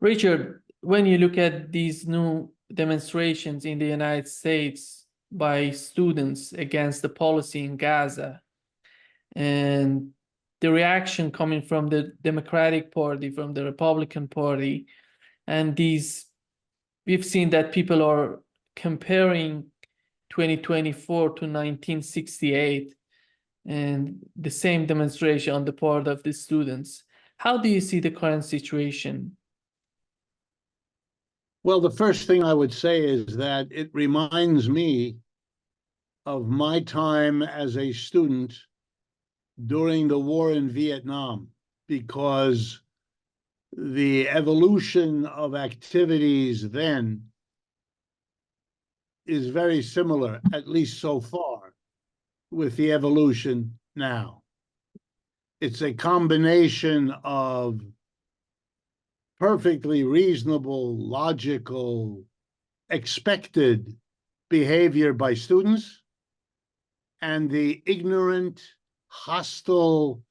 Richard, when you look at these new demonstrations in the United States by students against the policy in Gaza, and the reaction coming from the Democratic Party, from the Republican Party, and we've seen that people are comparing 2024 to 1968 and the same demonstration on the part of the students. How do you see the current situation? Well, the first thing I would say is that it reminds me of my time as a student during the war in Vietnam, because the evolution of activities then is very similar, at least so far, with the evolution now. It's a combination of perfectly reasonable, logical, expected behavior by students and the ignorant, hostile,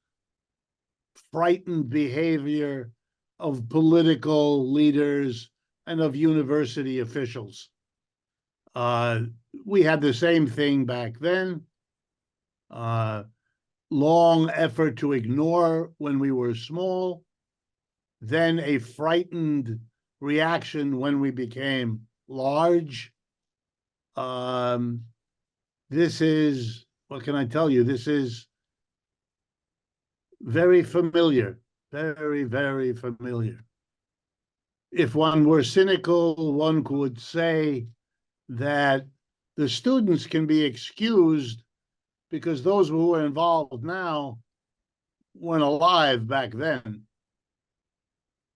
frightened behavior of political leaders and of university officials. We had the same thing back then. Long effort to ignore when we were small, then a frightened reaction when we became large. This is, what can I tell you? This is very familiar, very, very familiar. If one were cynical, one could say that the students can be excused because those who are involved now weren't alive back then.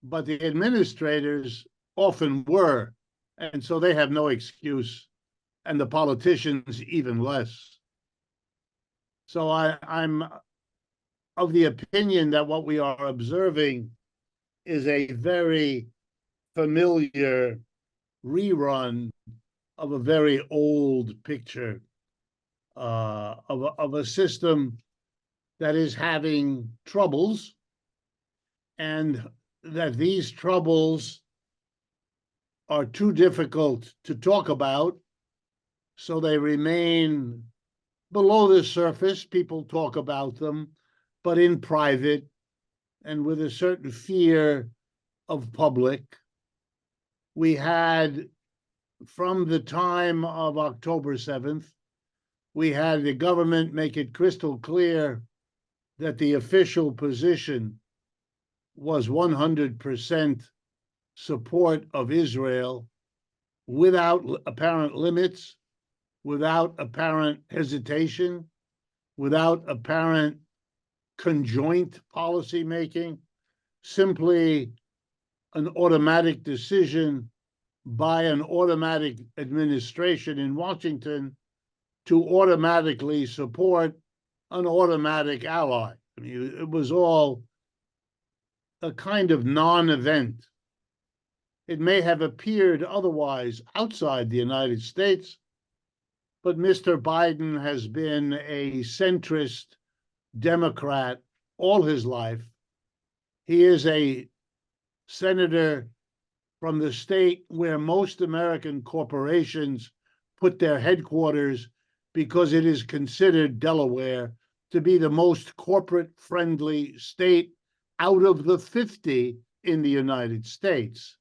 But the administrators often were, and so they have no excuse, and the politicians even less. So I'm of the opinion that what we are observing is a very familiar rerun of a very old picture of a system that is having troubles, and that these troubles are too difficult to talk about, so they remain below the surface. People talk about them, but in private and with a certain fear of public. We had, from the time of October 7th, we had the government make it crystal clear that the official position was 100% support of Israel, without apparent limits, without apparent hesitation, without apparent conjoint policy making, simply an automatic decision by an automatic administration in Washington to automatically support an automatic ally. I mean, it was all a kind of non-event. It may have appeared otherwise outside the United States, but Mr. Biden has been a centrist Democrat all his life. He is a senator from the state where most American corporations put their headquarters, because it is considered, Delaware, to be the most corporate-friendly state out of the 50 in the United States.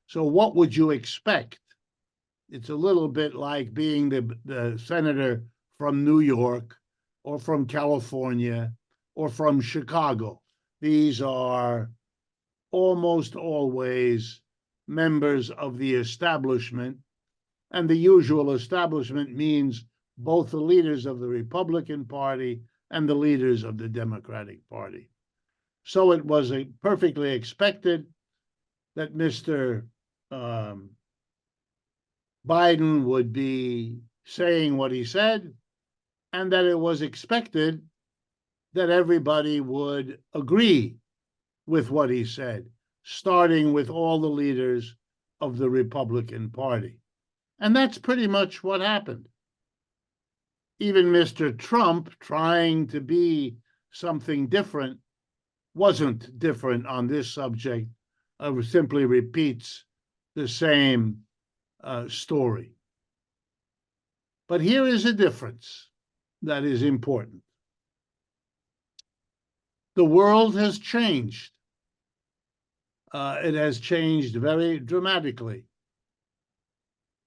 So what would you expect? It's a little bit like being the senator from New York or from California or from Chicago. These are almost always members of the establishment, and the usual establishment means both the leaders of the Republican Party and the leaders of the Democratic Party. So it was perfectly expected that Mr. Biden would be saying what he said, and that it was expected that everybody would agree with what he said, starting with all the leaders of the Republican Party. And that's pretty much what happened. Even Mr. Trump, trying to be something different, wasn't different on this subject simply repeats the same story. But here is a difference that is important. The world has changed. It has changed very dramatically.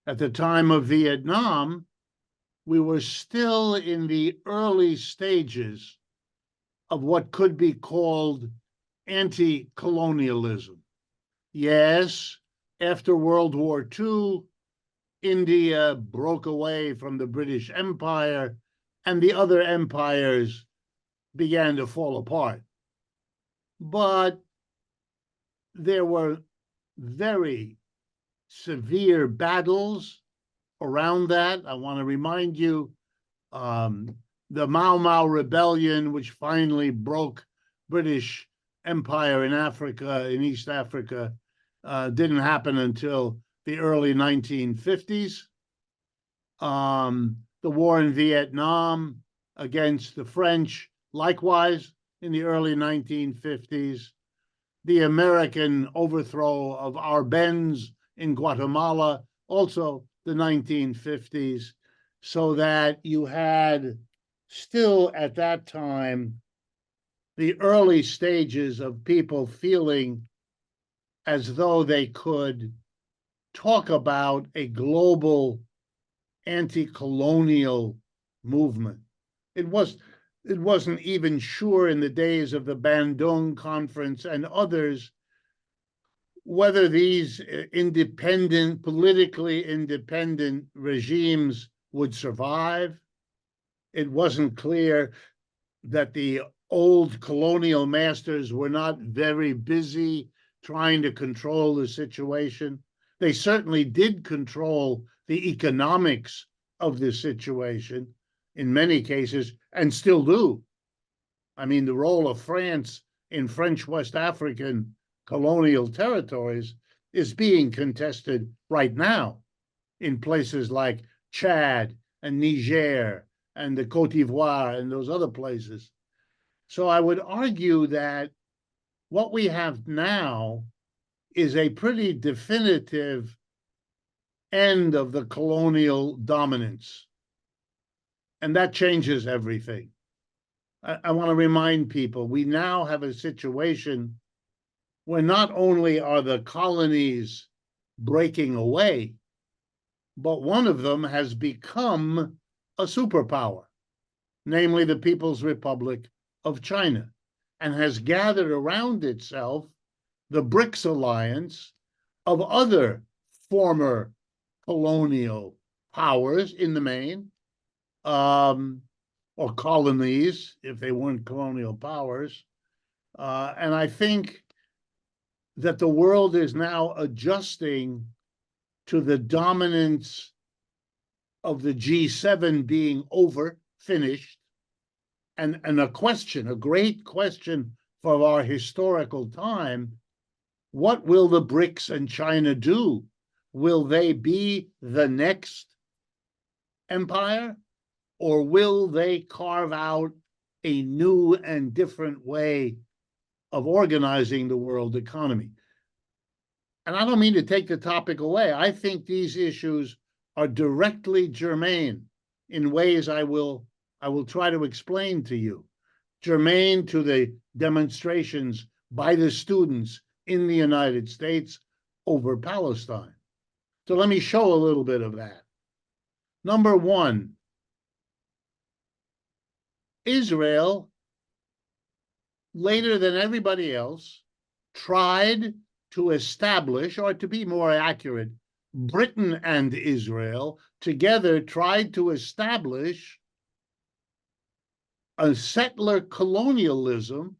At the time of Vietnam, we were still in the early stages of what could be called anti-colonialism. Yes, after World War II, India broke away from the British Empire, and the other empires began to fall apart. But there were very severe battles around that. I want to remind you, the Mau Mau Rebellion, which finally broke British Empire in Africa, in East Africa, didn't happen until the early 1950s. The war in Vietnam against the French, likewise, in the early 1950s. The American overthrow of Arbenz in Guatemala, also the 1950s, so that you had still at that time the early stages of people feeling as though they could talk about a global anti-colonial movement. It wasn't even sure in the days of the Bandung Conference and others whether these independent, politically independent regimes would survive. It wasn't clear that the old colonial masters were not very busy trying to control the situation. They certainly did control the economics of the situation in many cases, and still do. I mean, the role of France in French West African colonial territories is being contested right now in places like Chad and Niger and the Côte d'Ivoire and those other places. So I would argue that what we have now is a pretty definitive end of the colonial dominance. And that changes everything. I want to remind people, we now have a situation where not only are the colonies breaking away, but one of them has become a superpower, namely the People's Republic of China, and has gathered around itself the BRICS alliance of other former colonial powers in the main, or colonies, if they weren't colonial powers. And I think that the world is now adjusting to the dominance of the G7 being over, finished, and a question, a great question for our historical time: what will the BRICS and China do? Will they be the next empire, or will they carve out a new and different way of organizing the world economy? And I don't mean to take the topic away. I think these issues are directly germane in ways I will try to explain to you, germane to the demonstrations by the students in the United States over Palestine. So let me show a little bit of that. Number one, Israel, later than everybody else, tried to establish, or to be more accurate, Britain and Israel together tried to establish a settler colonialism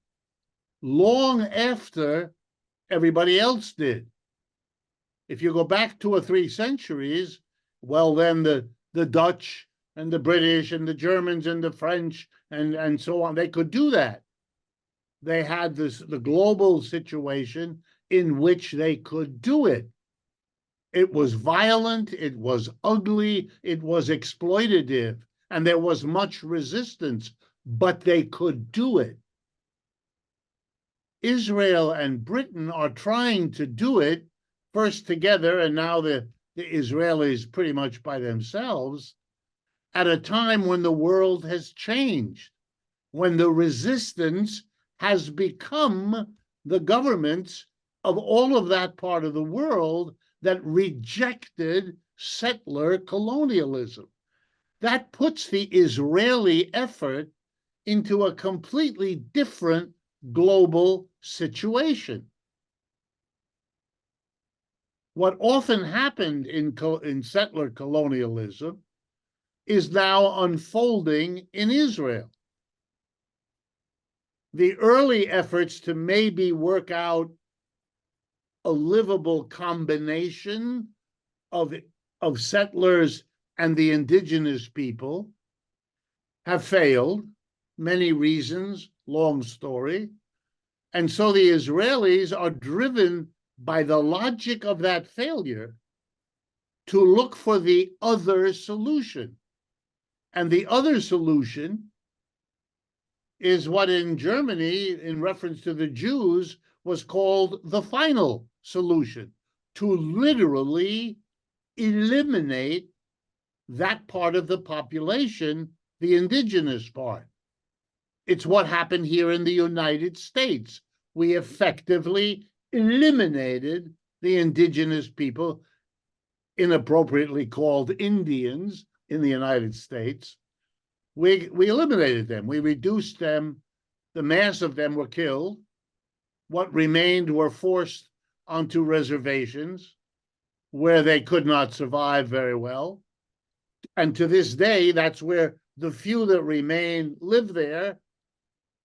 long after everybody else did. If you go back 2 or 3 centuries, well, then the Dutch and the British and the Germans and the French and so on, they could do that. They had the global situation in which they could do it. It was violent, it was ugly, it was exploitative, and there was much resistance, but they could do it. Israel and Britain are trying to do it first together, and now the Israelis pretty much by themselves, at a time when the world has changed, when the resistance has become the governments of all of that part of the world that rejected settler colonialism. That puts the Israeli effort into a completely different global situation. What often happened in settler colonialism is now unfolding in Israel. The early efforts to maybe work out a livable combination of settlers and the indigenous people have failed. Many reasons, long story. And so the Israelis are driven by the logic of that failure to look for the other solution. And the other solution is what in Germany, in reference to the Jews, was called the final solution, to literally eliminate that part of the population, the indigenous part. It's what happened here in the United States. We effectively eliminated the indigenous people, inappropriately called Indians in the United States. We eliminated them. We reduced them. The mass of them were killed. What remained were forced onto reservations where they could not survive very well. And to this day, that's where the few that remain live there.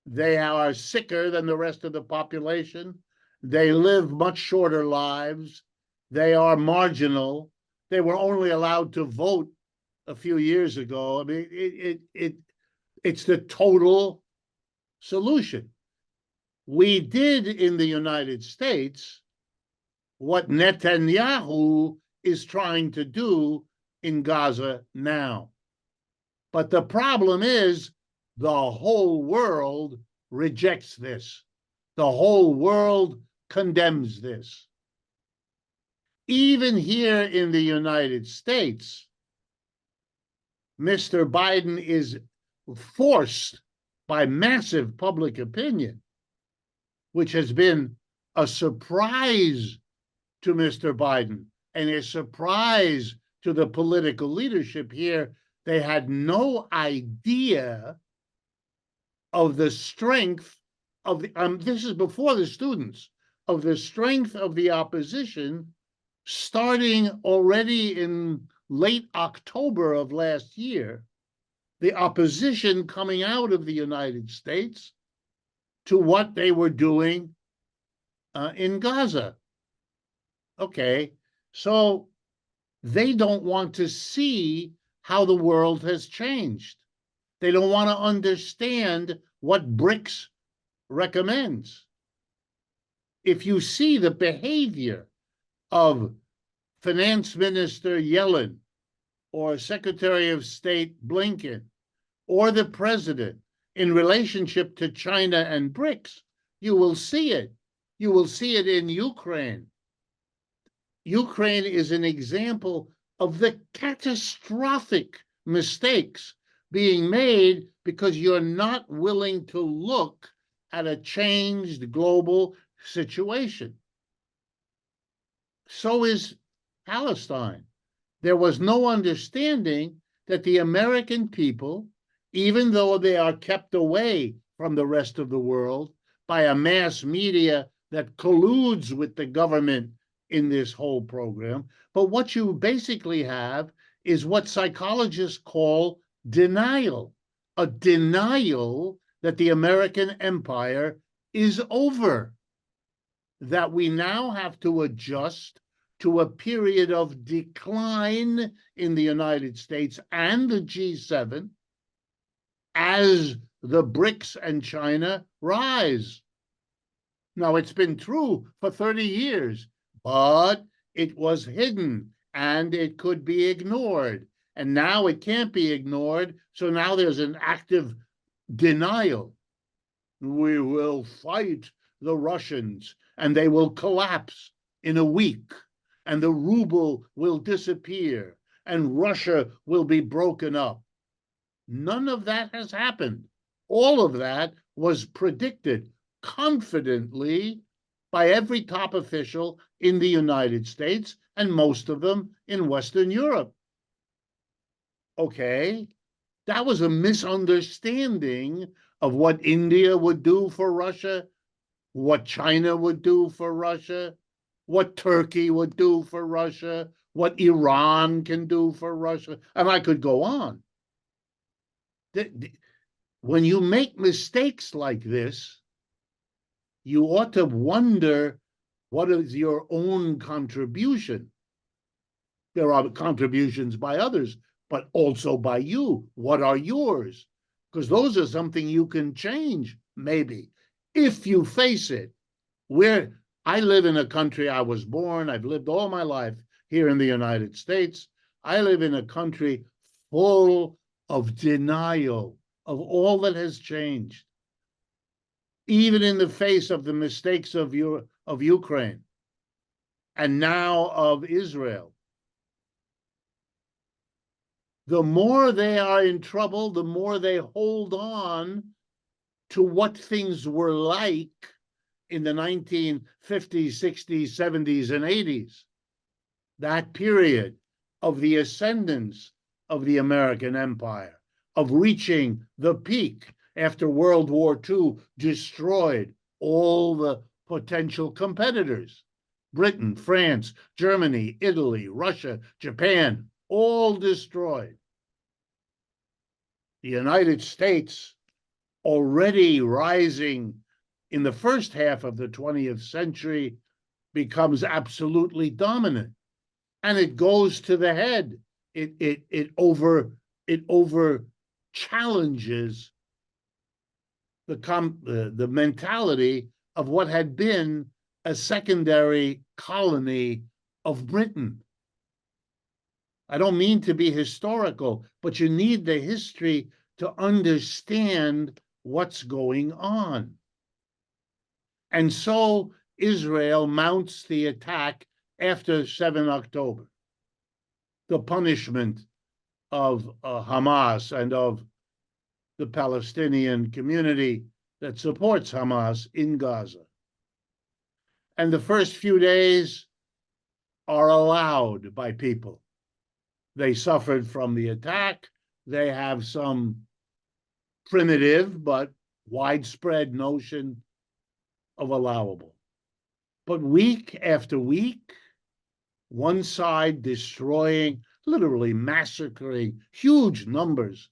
They are sicker than the rest of the population. They live much shorter lives. They are marginal. They were only allowed to vote a few years ago. I mean, it's the total solution. We did in the United States what Netanyahu is trying to do in Gaza now. But the problem is the whole world rejects this. The whole world condemns this. Even here in the United States, Mr. Biden is forced by massive public opinion, which has been a surprise to Mr. Biden and a surprise to the political leadership here. They had no idea of the strength of the, this is before the students, of the strength of the opposition starting already in late October of last year, the opposition coming out of the United States to what they were doing in Gaza. Okay, so they don't want to see how the world has changed. They don't want to understand what BRICS recommends. If you see the behavior of Finance Minister Yellen or Secretary of State Blinken or the president in relationship to China and BRICS, you will see it. You will see it in Ukraine. Ukraine is an example of the catastrophic mistakes being made because you're not willing to look at a changed global situation. So is Palestine. There was no understanding that the American people, even though they are kept away from the rest of the world by a mass media that colludes with the government in this whole program, but what you basically have is what psychologists call denial, a denial that the American empire is over, that we now have to adjust to a period of decline in the United States and the G7 as the BRICS and China rise. Now, it's been true for 30 years, but it was hidden and it could be ignored. And now it can't be ignored. So now there's an active denial. We will fight the Russians, and they will collapse in a week, and the ruble will disappear, and Russia will be broken up. None of that has happened. All of that was predicted confidently by every top official in the United States and most of them in Western Europe. Okay, that was a misunderstanding of what India would do for Russia, what China would do for Russia, what Turkey would do for Russia, what Iran can do for Russia, and I could go on. When you make mistakes like this, you ought to wonder, what is your own contribution? There are contributions by others, but also by you. What are yours? Because those are something you can change, maybe, if you face it. I live in a country, I was born, I've lived all my life here in the United States. I live in a country full of denial of all that has changed, even in the face of the mistakes of Ukraine and now of Israel. The more they are in trouble, the more they hold on to what things were like in the 1950s, 60s, 70s, and 80s. That period of the ascendance of the American empire, of reaching the peak after World War II destroyed all the potential competitors. Britain, France, Germany, Italy, Russia, Japan, all destroyed. The United States, already rising in the first half of the 20th century, becomes absolutely dominant. And it goes to the head. It over challenges the mentality of what had been a secondary colony of Britain. I don't mean to be historical, but you need the history to understand what's going on. And so Israel mounts the attack after 7 October, the punishment of Hamas and of the Palestinian community that supports Hamas in Gaza. And the first few days are allowed by people. They suffered from the attack. They have some primitive but widespread notion of allowable. But week after week, one side destroying, literally massacring huge numbers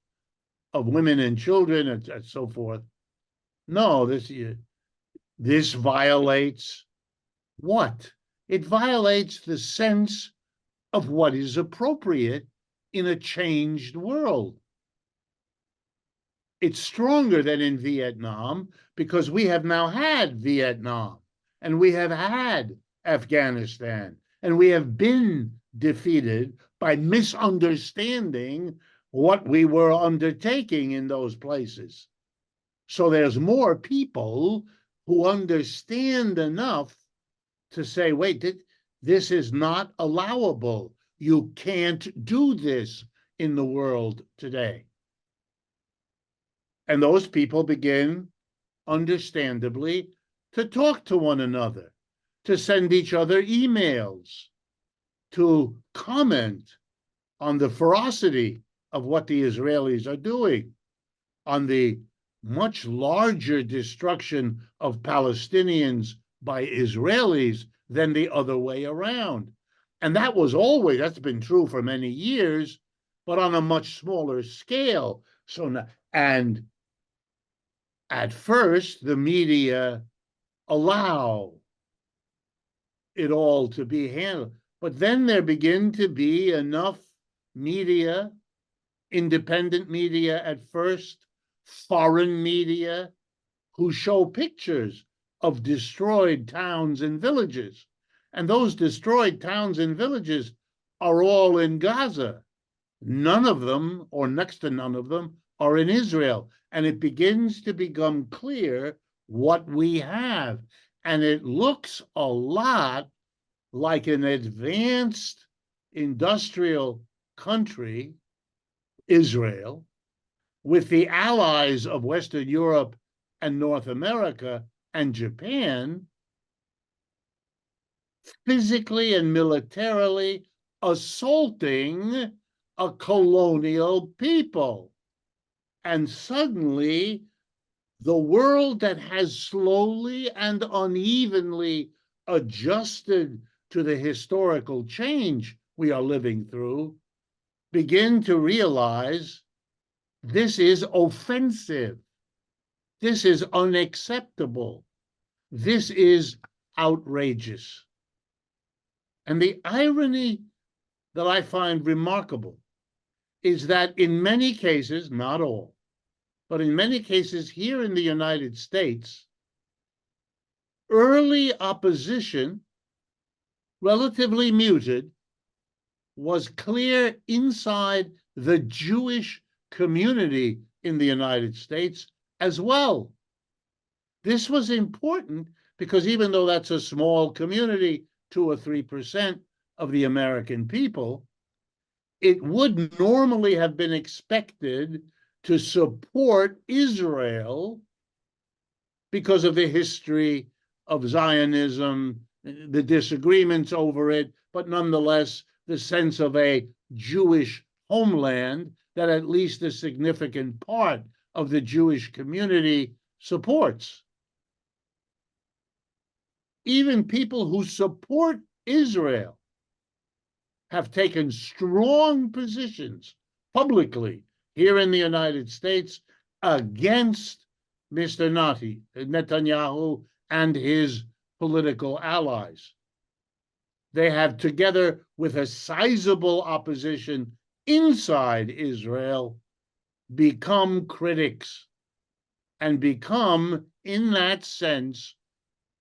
of women and children and so forth. No, this violates what? It violates the sense of what is appropriate in a changed world. It's stronger than in Vietnam because we have now had Vietnam and we have had Afghanistan and we have been defeated by misunderstanding what we were undertaking in those places. So there's more people who understand enough to say, wait, this is not allowable. You can't do this in the world today. And those people begin, understandably, to talk to one another, to send each other emails, to comment on the ferocity of what the Israelis are doing, on the much larger destruction of Palestinians by Israelis than the other way around. And that's been true for many years, but on a much smaller scale. And at first, the media allow it all to be handled. But then there begin to be enough media, independent media at first, foreign media, who show pictures of destroyed towns and villages. And those destroyed towns and villages are all in Gaza. None of them, or next to none of them, are in Israel. And it begins to become clear what we have. And it looks a lot like an advanced industrial country, Israel, with the allies of Western Europe and North America and Japan, physically and militarily assaulting a colonial people. And suddenly, the world that has slowly and unevenly adjusted to the historical change we are living through begin to realize this is offensive. This is unacceptable. This is outrageous. And the irony that I find remarkable is that in many cases, not all, but in many cases here in the United States, early opposition, relatively muted, was clear inside the Jewish community in the United States as well. This was important because even though that's a small community, 2 or 3% of the American people, it would normally have been expected to support Israel because of the history of Zionism, the disagreements over it, but nonetheless, the sense of a Jewish homeland that at least a significant part of the Jewish community supports. Even people who support Israel have taken strong positions publicly here in the United States against Mr. Netanyahu and his political allies. They have, together with a sizable opposition inside Israel, become critics and become, in that sense,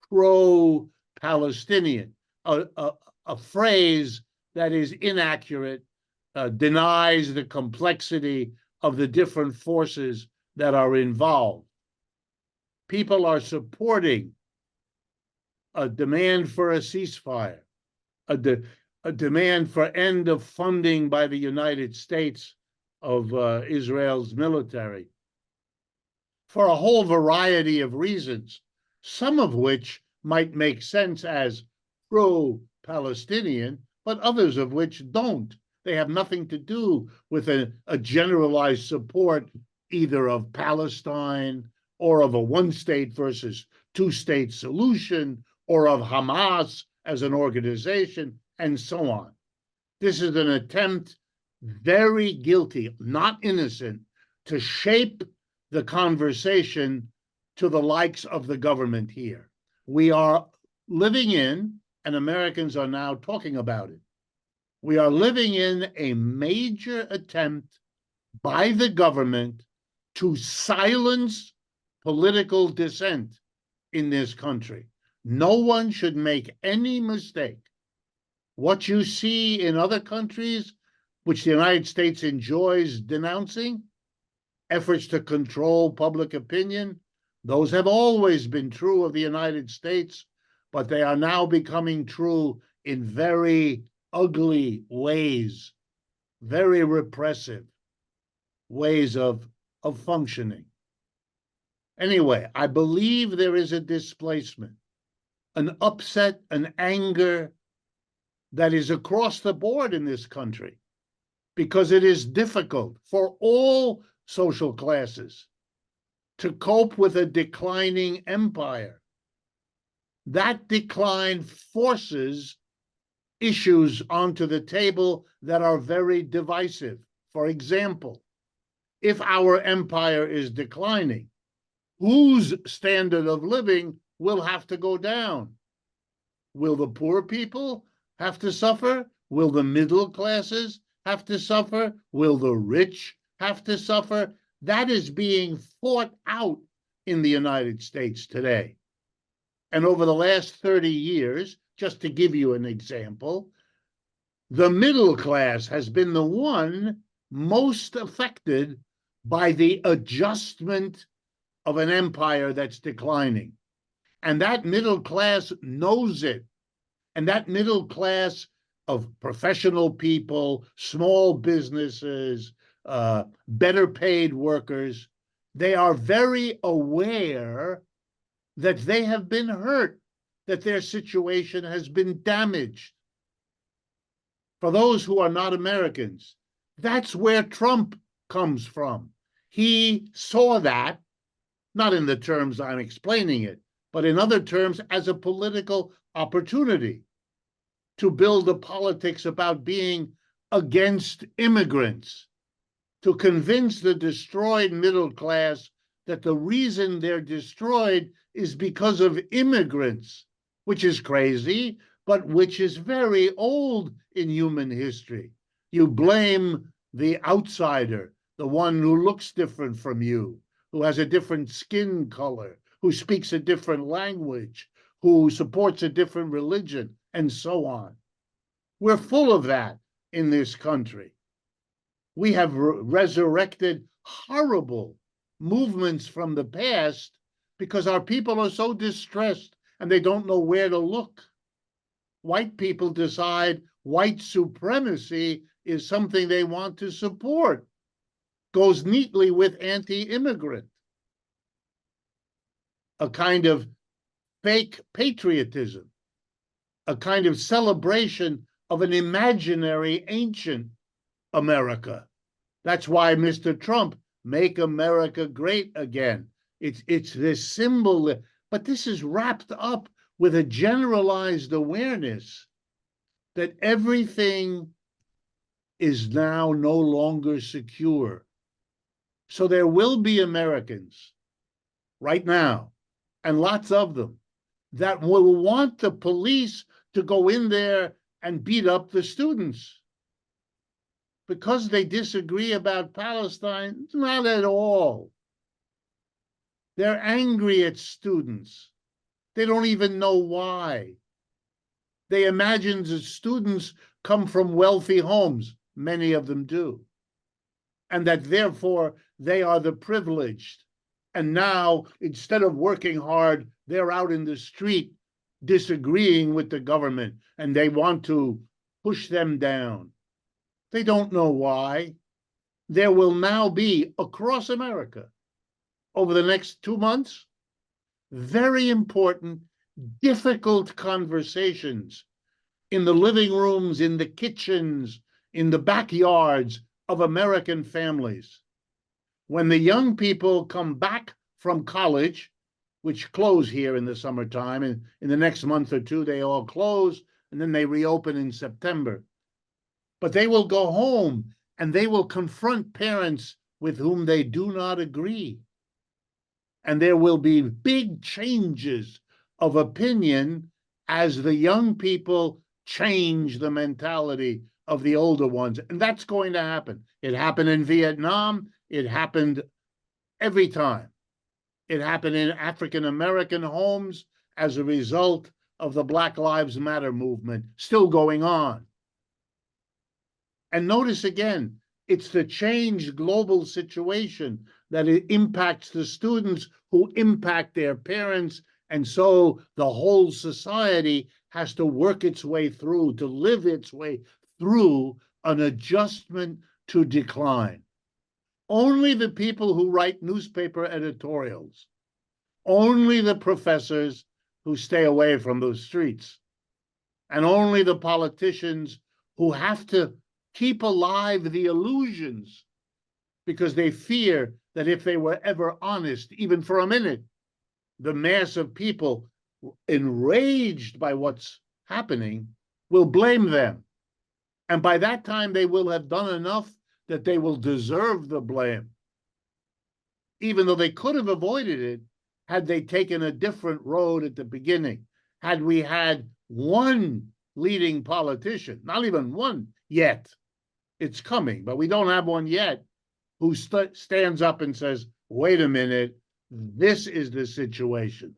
pro-Palestinian, a phrase that is inaccurate, denies the complexity of the different forces that are involved. People are supporting a demand for a ceasefire, a demand for end of funding by the United States of Israel's military, for a whole variety of reasons, some of which might make sense as pro-Palestinian, but others of which don't. They have nothing to do with a generalized support either of Palestine or of a one-state versus two-state solution or of Hamas as an organization, and so on. This is an attempt, very guilty, not innocent, to shape the conversation to the likes of the government here. We are living in, and Americans are now talking about it, we are living in a major attempt by the government to silence political dissent in this country. No one should make any mistake. What you see in other countries, which the United States enjoys denouncing, efforts to control public opinion, those have always been true of the United States, but they are now becoming true in very ugly ways, very repressive ways of functioning. Anyway, I believe there is a displacement, an upset, an anger that is across the board in this country, because it is difficult for all social classes to cope with a declining empire. That decline forces issues onto the table that are very divisive. For example, if our empire is declining, whose standard of living will have to go down? Will the poor people have to suffer? Will the middle classes have to suffer? Will the rich have to suffer? That is being fought out in the United States today. And over the last 30 years, just to give you an example, the middle class has been the one most affected by the adjustment of an empire that's declining. And that middle class knows it. And that middle class of professional people, small businesses, better paid workers, they are very aware that they have been hurt, that their situation has been damaged. For those who are not Americans, that's where Trump comes from. He saw that, not in the terms I'm explaining it, but in other terms as a political opportunity to build a politics about being against immigrants, to convince the destroyed middle class that the reason they're destroyed is because of immigrants, which is crazy, but which is very old in human history. You blame the outsider, the one who looks different from you, who has a different skin color, who speaks a different language, who supports a different religion, and so on. We're full of that in this country. We have resurrected horrible movements from the past because our people are so distressed and they don't know where to look. White people decide white supremacy is something they want to support. Goes neatly with anti-immigrant. A kind of fake patriotism, a kind of celebration of an imaginary ancient America. That's why Mr. Trump, make America great again. It's this symbol, but this is wrapped up with a generalized awareness that everything is now no longer secure. So there will be Americans right now, and lots of them, that will want the police to go in there and beat up the students because they disagree about Palestine. Not at all. They're angry at students. They don't even know why. They imagine that students come from wealthy homes. Many of them do. And that therefore they are the privileged. And now, instead of working hard, they're out in the street disagreeing with the government, and they want to push them down. They don't know why. There will now be, across America, over the next 2 months, very important, difficult conversations in the living rooms, in the kitchens, in the backyards of American families. When the young people come back from college, which close here in the summertime, and in the next month or two, they all close, and then they reopen in September. But they will go home and they will confront parents with whom they do not agree. And there will be big changes of opinion as the young people change the mentality of the older ones. And that's going to happen. It happened in Vietnam. It happened every time. It happened in African-American homes as a result of the Black Lives Matter movement, still going on. And notice again, it's the changed global situation that it impacts the students who impact their parents. And so the whole society has to work its way through, to live its way through an adjustment to decline. Only the people who write newspaper editorials, only the professors who stay away from those streets, and only the politicians who have to keep alive the illusions because they fear that if they were ever honest, even for a minute, the mass of people enraged by what's happening will blame them. And by that time, they will have done enough that they will deserve the blame, even though they could have avoided it had they taken a different road at the beginning. Had we had one leading politician, not even one yet, it's coming, but we don't have one yet, who stands up and says, wait a minute, this is the situation.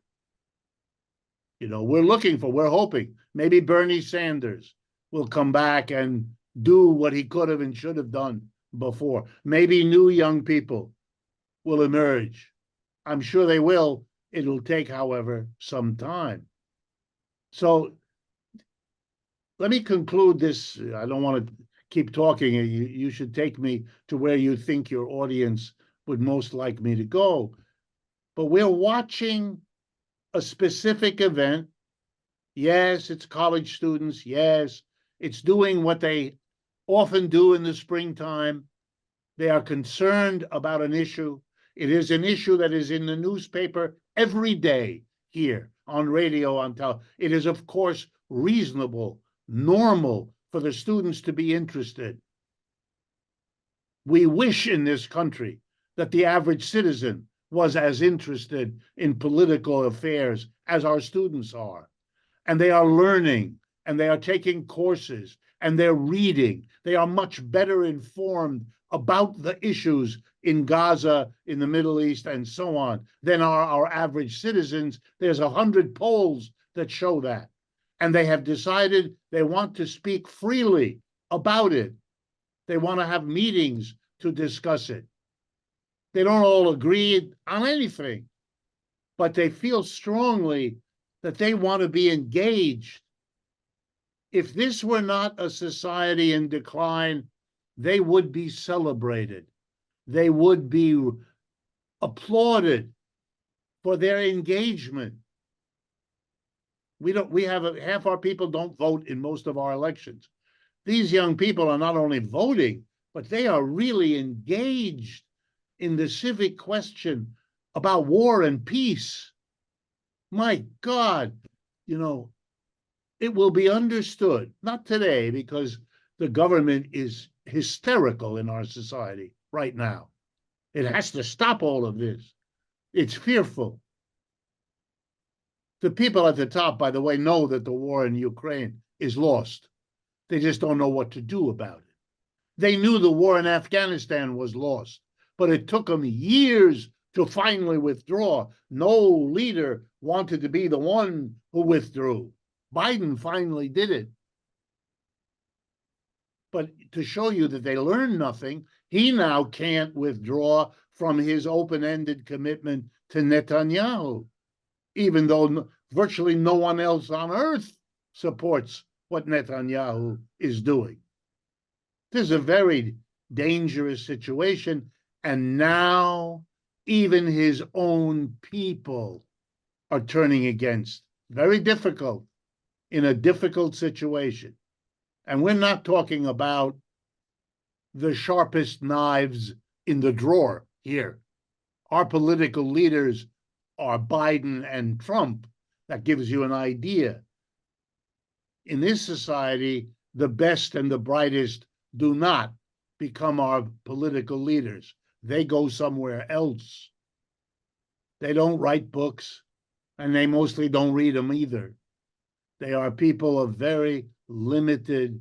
You know, we're hoping maybe Bernie Sanders will come back and do what he could have and should have done before. Maybe new young people will emerge. I'm sure they will It'll take, however, some time. So let me conclude this. I don't want to keep talking. You should take me to where you think your audience would most like me to go. But we're watching a specific event. Yes, it's college students. Yes, it's doing what they often do in the springtime. They are concerned about an issue. It is an issue that is in the newspaper every day here, on radio, on television. It is, of course, reasonable, normal for the students to be interested. We wish in this country that the average citizen was as interested in political affairs as our students are. And they are learning, and they are taking courses, and they're reading. They are much better informed about the issues in Gaza, in the Middle East, and so on, than are our average citizens. There's 100 polls that show that. And they have decided they want to speak freely about it. They want to have meetings to discuss it. They don't all agree on anything, but they feel strongly that they want to be engaged. If this were not a society in decline, they would be celebrated. They would be applauded for their engagement. Half our people don't vote in most of our elections. These young people are not only voting, but they are really engaged in the civic question about war and peace. My God, it will be understood, not today, because the government is hysterical in our society right now. It has to stop all of this. It's fearful. The people at the top, by the way, know that the war in Ukraine is lost. They just don't know what to do about it. They knew the war in Afghanistan was lost, but it took them years to finally withdraw. No leader wanted to be the one who withdrew. Biden finally did it. But to show you that they learned nothing, he now can't withdraw from his open-ended commitment to Netanyahu, even though virtually no one else on earth supports what Netanyahu is doing. This is a very dangerous situation, and now even his own people are turning against. Very difficult, in a difficult situation. And we're not talking about the sharpest knives in the drawer here. Our political leaders are Biden and Trump. That gives you an idea. In this society, the best and the brightest do not become our political leaders. They go somewhere else. They don't write books, and they mostly don't read them either. They are people of very limited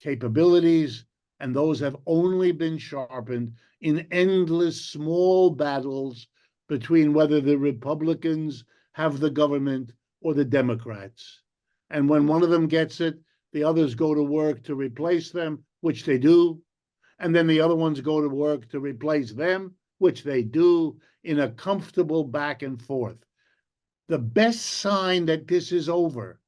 capabilities, and those have only been sharpened in endless small battles between whether the Republicans have the government or the Democrats. And when one of them gets it, the others go to work to replace them, which they do. And then the other ones go to work to replace them, which they do, in a comfortable back and forth. The best sign that this is over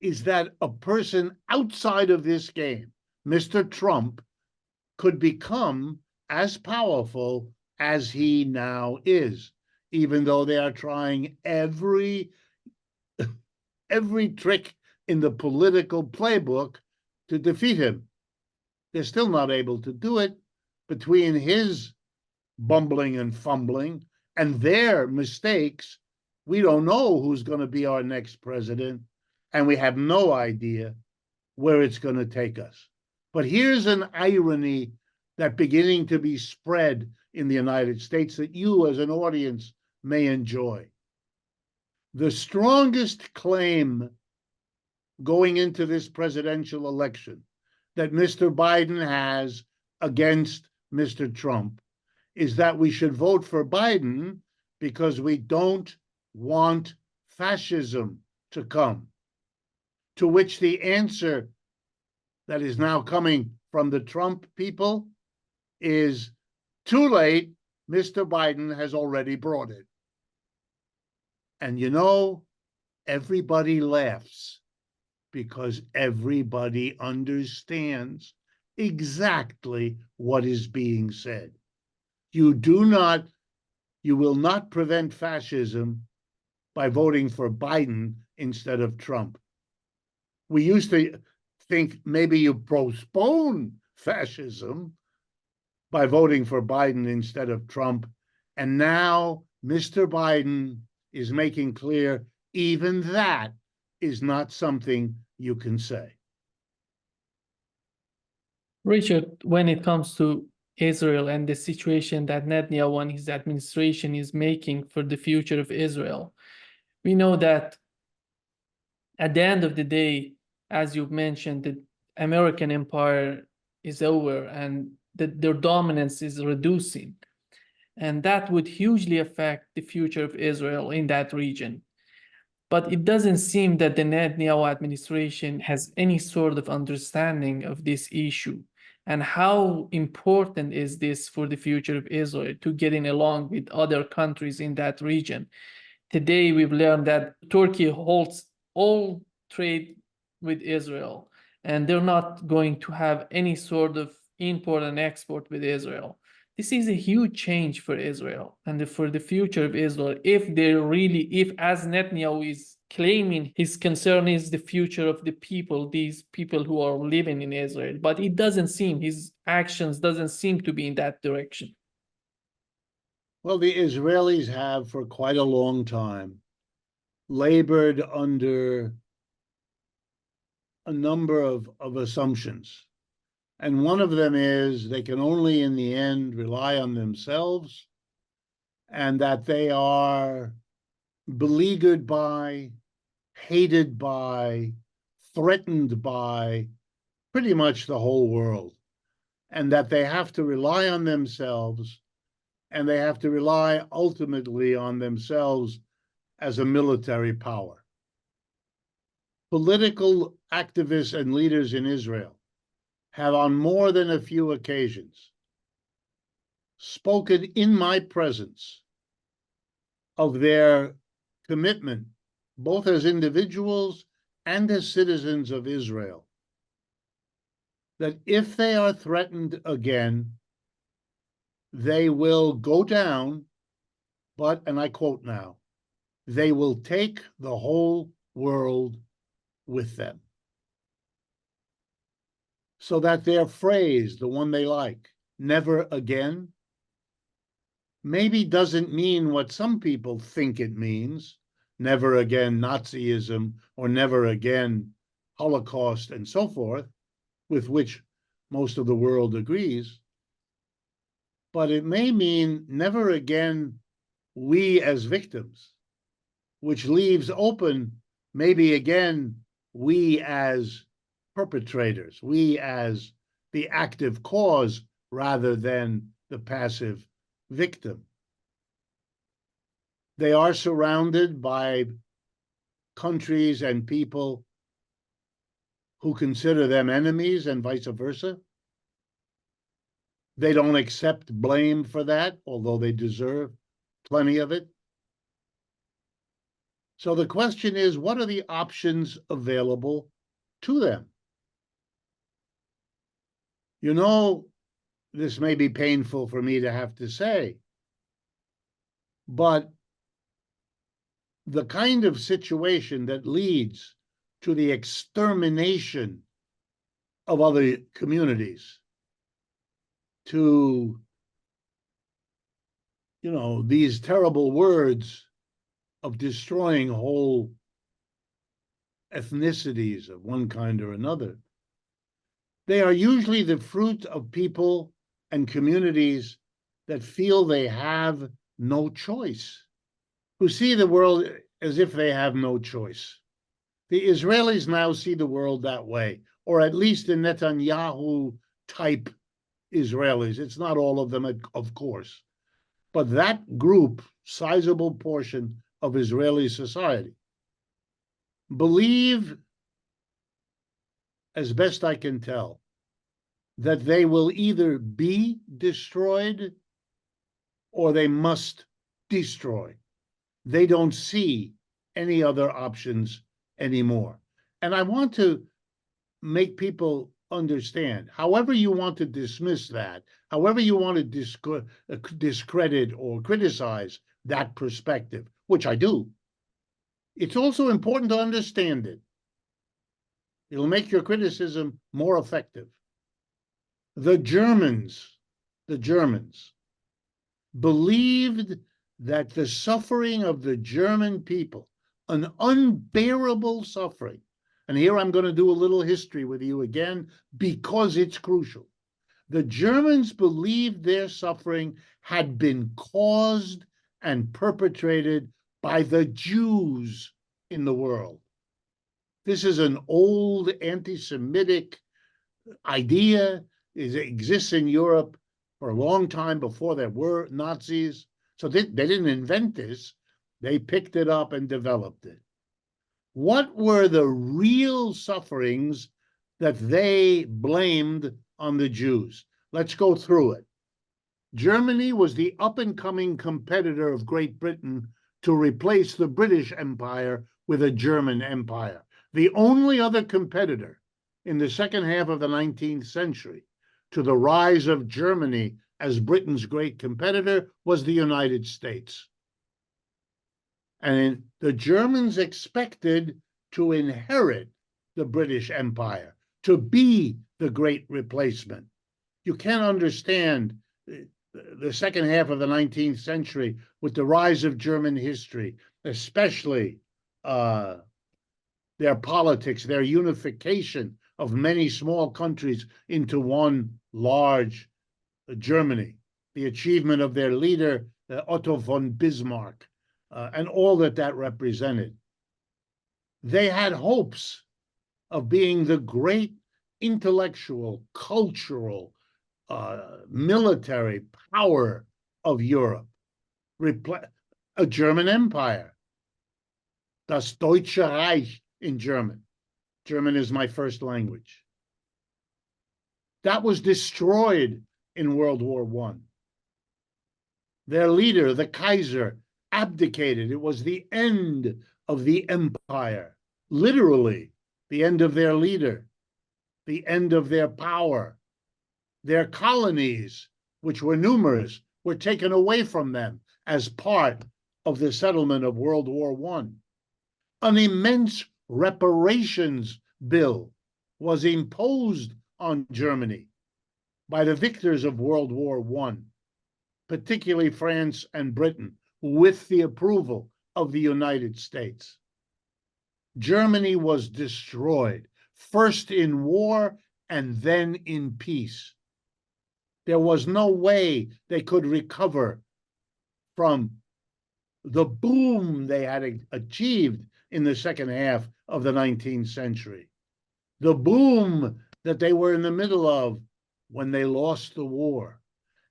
is that a person outside of this game, Mr. Trump, could become as powerful as he now is, even though they are trying every trick in the political playbook to defeat him. They're still not able to do it. Between his bumbling and fumbling and their mistakes, we don't know who's going to be our next president, and we have no idea where it's going to take us. But here's an irony that's beginning to be spread in the United States that you as an audience may enjoy. The strongest claim going into this presidential election that Mr. Biden has against Mr. Trump is that we should vote for Biden because we don't want fascism to come. To which the answer that is now coming from the Trump people is too late. Mr. Biden has already brought it. And everybody laughs because everybody understands exactly what is being said. You will not prevent fascism by voting for Biden instead of Trump. We used to think maybe you postpone fascism by voting for Biden instead of Trump. And now Mr. Biden is making clear even that is not something you can say. Richard, when it comes to Israel and the situation that Netanyahu and his administration is making for the future of Israel, we know that at the end of the day, as you've mentioned, the American empire is over and their dominance is reducing. And that would hugely affect the future of Israel in that region. But it doesn't seem that the Netanyahu administration has any sort of understanding of this issue. And how important is this for the future of Israel to getting along with other countries in that region? Today, we've learned that Turkey holds all trade with Israel, and they're not going to have any sort of import and export with Israel. This is a huge change for Israel and for the future of Israel. If as Netanyahu is claiming, his concern is the future of the people, these people who are living in Israel, but it doesn't seem, his actions doesn't seem to be in that direction. Well, the Israelis have for quite a long time labored under a number of assumptions. And one of them is they can only in the end rely on themselves, and that they are beleaguered by, hated by, threatened by pretty much the whole world, and that they have to rely on themselves, and they have to rely ultimately on themselves as a military power. Political activists and leaders in Israel have on more than a few occasions spoken in my presence of their commitment, both as individuals and as citizens of Israel, that if they are threatened again, they will go down, but, and I quote now, they will take the whole world with them. So that their phrase, the one they like, never again, maybe doesn't mean what some people think it means, never again Nazism or never again Holocaust and so forth, with which most of the world agrees. But it may mean never again we as victims, which leaves open maybe again we as perpetrators, we as the active cause rather than the passive victim. They are surrounded by countries and people who consider them enemies and vice versa. They don't accept blame for that, although they deserve plenty of it. So the question is, what are the options available to them? This may be painful for me to have to say, but the kind of situation that leads to the extermination of other communities, to, these terrible words of destroying whole ethnicities of one kind or another, they are usually the fruit of people and communities that feel they have no choice, who see the world as if they have no choice. The Israelis now see the world that way, or at least the Netanyahu type Israelis. It's not all of them, of course, but that group, sizable portion of Israeli society, believe, as best I can tell, that they will either be destroyed or they must destroy. they don't see any other options anymore. And I want to make people understand, however you want to dismiss that, however you want to discredit or criticize that perspective, which I do, it's also important to understand it. It'll make your criticism more effective. The Germans believed that the suffering of the German people, an unbearable suffering, and here I'm going to do a little history with you again because it's crucial. The Germans believed their suffering had been caused and perpetrated by the Jews in the world. This is an old anti-Semitic idea. It exists in Europe for a long time before there were Nazis. So they didn't invent this. They picked it up and developed it. What were the real sufferings that they blamed on the Jews? Let's go through it. Germany was the up-and-coming competitor of Great Britain to replace the British Empire with a German empire. The only other competitor in the second half of the 19th century to the rise of Germany as Britain's great competitor was the United States. And the Germans expected to inherit the British Empire, to be the great replacement. You can't understand the second half of the 19th century with the rise of German history, especially their politics, their unification of many small countries into one large Germany, the achievement of their leader, Otto von Bismarck, and all that represented. They had hopes of being the great intellectual, cultural, military power of Europe, a German empire, das Deutsche Reich in German. German is my first language. That was destroyed in World War I. Their leader, the Kaiser, abdicated. It was the end of the empire, literally the end of their leader, the end of their power. Their colonies, which were numerous, were taken away from them as part of the settlement of World War I. An immense reparations bill was imposed on Germany by the victors of World War I, particularly France and Britain, with the approval of the United States. Germany was destroyed, first in war and then in peace. There was no way they could recover from the boom they had achieved in the second half of the 19th century. The boom that they were in the middle of when they lost the war.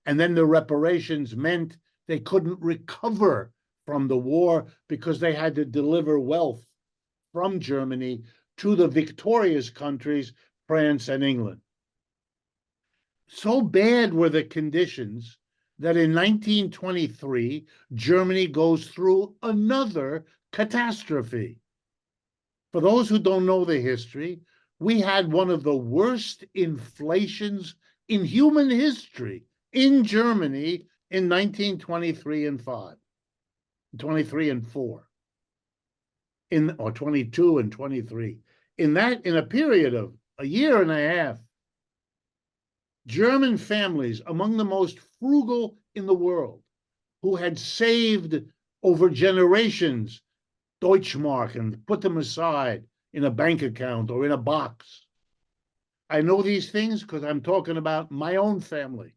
And then the reparations meant they couldn't recover from the war because they had to deliver wealth from Germany to the victorious countries, France and England. So bad were the conditions that in 1923, Germany goes through another catastrophe. For those who don't know the history, we had one of the worst inflations in human history in Germany in 1923 and 5, 23 and 4, or 22 and 23. In a period of a year and a half, German families, among the most frugal in the world, who had saved over generations Deutschmark and put them aside in a bank account or in a box. I know these things because I'm talking about my own family.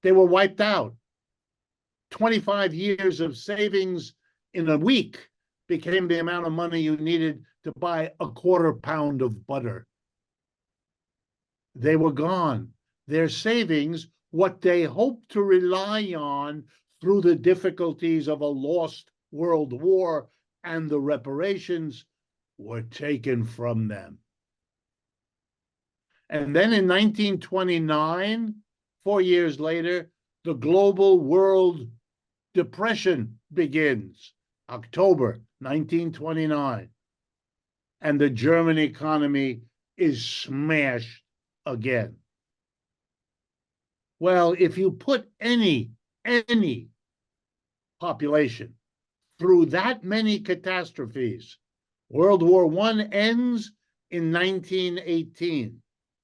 They were wiped out. 25 years of savings in a week became the amount of money you needed to buy a quarter pound of butter. They were gone. Their savings, what they hoped to rely on through the difficulties of a lost world war and the reparations, were taken from them. And then in 1929, 4 years later, the global world Depression begins, October 1929, and the German economy is smashed again. Well, if you put any population through that many catastrophes, World War I ends in 1918,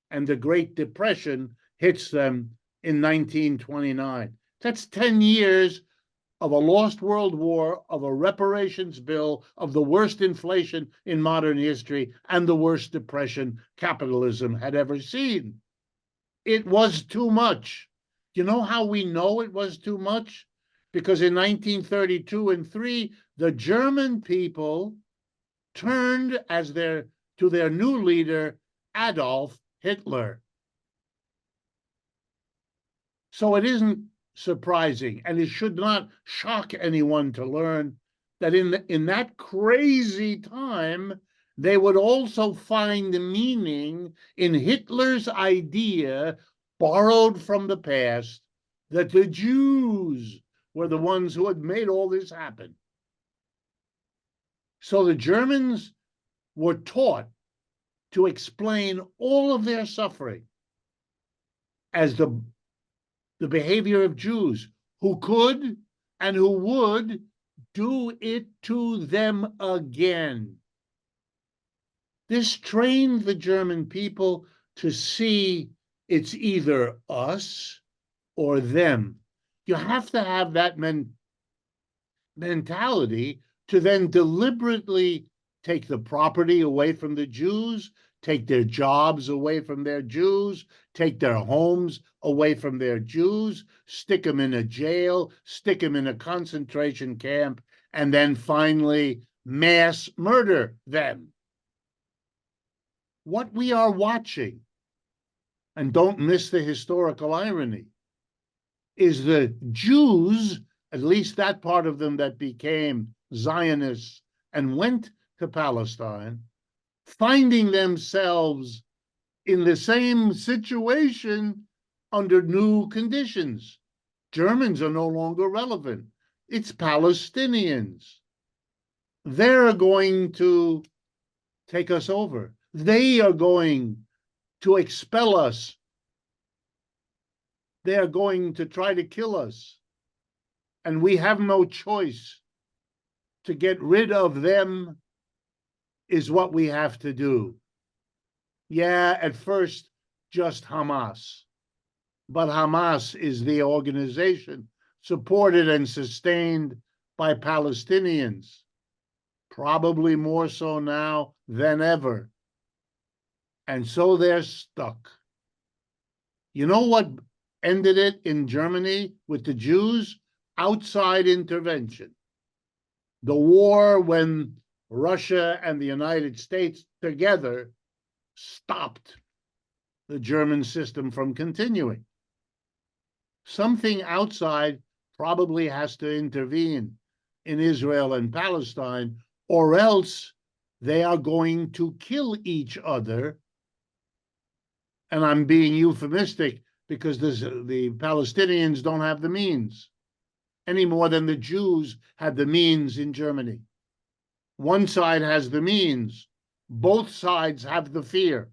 and the Great Depression hits them in 1929. That's 10 years of a lost world war, of a reparations bill, of the worst inflation in modern history, and the worst depression capitalism had ever seen. It was too much. You know how we know it was too much? Because in 1932 and 3, the German people turned to their new leader, Adolf Hitler. So it isn't surprising, and it should not shock anyone to learn that in that crazy time, they would also find the meaning in Hitler's idea, borrowed from the past, that the Jews were the ones who had made all this happen. So the Germans were taught to explain all of their suffering as the behavior of Jews who could and who would do it to them again. This trained the German people to see it's either us or them. You have to have that mentality to then deliberately take the property away from the Jews, take their jobs away from their Jews, take their homes away from their Jews, stick them in a jail, stick them in a concentration camp, and then finally mass murder them. What we are watching, and don't miss the historical irony, is the Jews, at least that part of them that became Zionists and went to Palestine, finding themselves in the same situation under new conditions. Germans are no longer relevant. It's Palestinians. They're going to take us over. They are going to expel us. They are going to try to kill us. And we have no choice. To get rid of them is what we have to do. Yeah, at first, just Hamas. But Hamas is the organization supported and sustained by Palestinians, probably more so now than ever. And so they're stuck. You know what ended it in Germany with the Jews? Outside intervention. The war, when Russia and the United States together stopped the German system from continuing. Something outside probably has to intervene in Israel and Palestine, or else they are going to kill each other. And I'm being euphemistic because the Palestinians don't have the means any more than the Jews had the means in Germany. One side has the means. Both sides have the fear.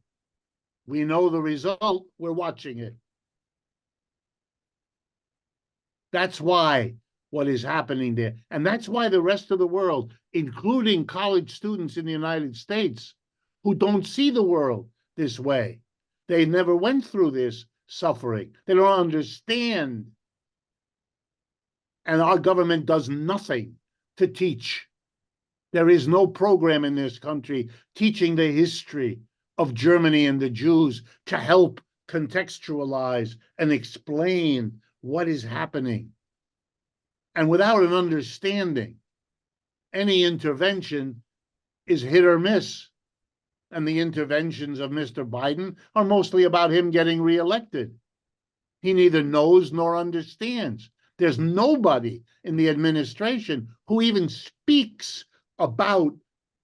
We know the result. We're watching it. That's why what is happening there. And that's why the rest of the world, including college students in the United States, who don't see the world this way, they never went through this suffering. They don't understand. And our government does nothing to teach. There is no program in this country teaching the history of Germany and the Jews to help contextualize and explain what is happening. And without an understanding, any intervention is hit or miss. And the interventions of Mr. Biden are mostly about him getting reelected. He neither knows nor understands. There's nobody in the administration who even speaks about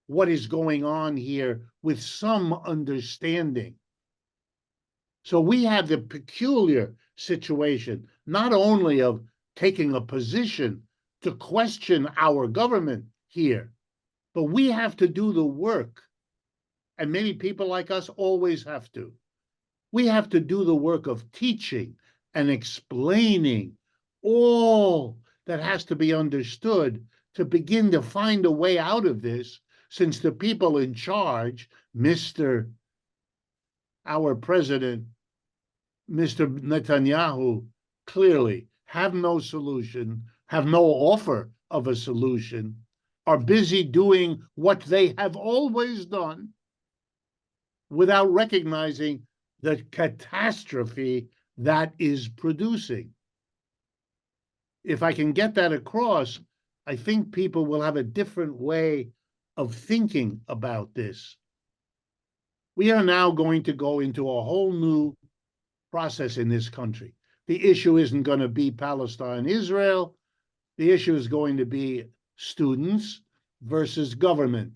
what is going on here with some understanding. So we have the peculiar situation, not only of taking a position to question our government here, but we have to do the work. And many people like us always have to. We have to do the work of teaching and explaining all that has to be understood to begin to find a way out of this, since the people in charge, our president, Mr. Netanyahu, clearly have no solution, have no offer of a solution, are busy doing what they have always done without recognizing the catastrophe that is producing. If I can get that across, I think people will have a different way of thinking about this. We are now going to go into a whole new process in this country. The issue isn't going to be Palestine, Israel. The issue is going to be students versus government,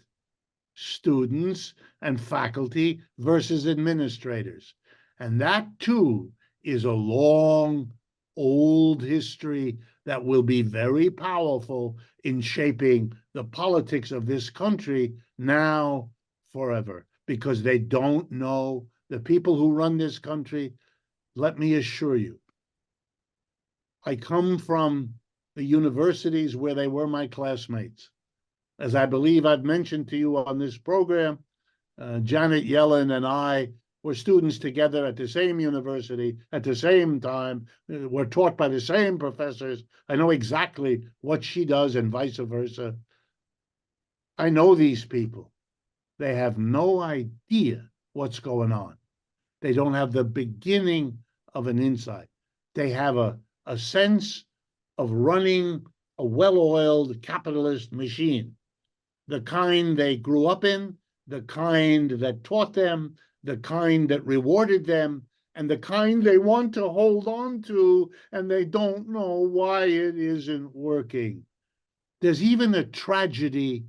students and faculty versus administrators. And that too is a long, old history that will be very powerful in shaping the politics of this country now, forever, because they don't know the people who run this country. Let me assure you, I come from the universities where they were my classmates. As I believe I've mentioned to you on this program, Janet Yellen and I were students together at the same university at the same time. We're taught by the same professors. I know exactly what she does and vice versa. I know these people. They have no idea what's going on. They don't have the beginning of an insight. They have a sense of running a well-oiled capitalist machine, the kind they grew up in, the kind that taught them, the kind that rewarded them, and the kind they want to hold on to, and they don't know why it isn't working. There's even a tragedy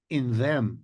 in them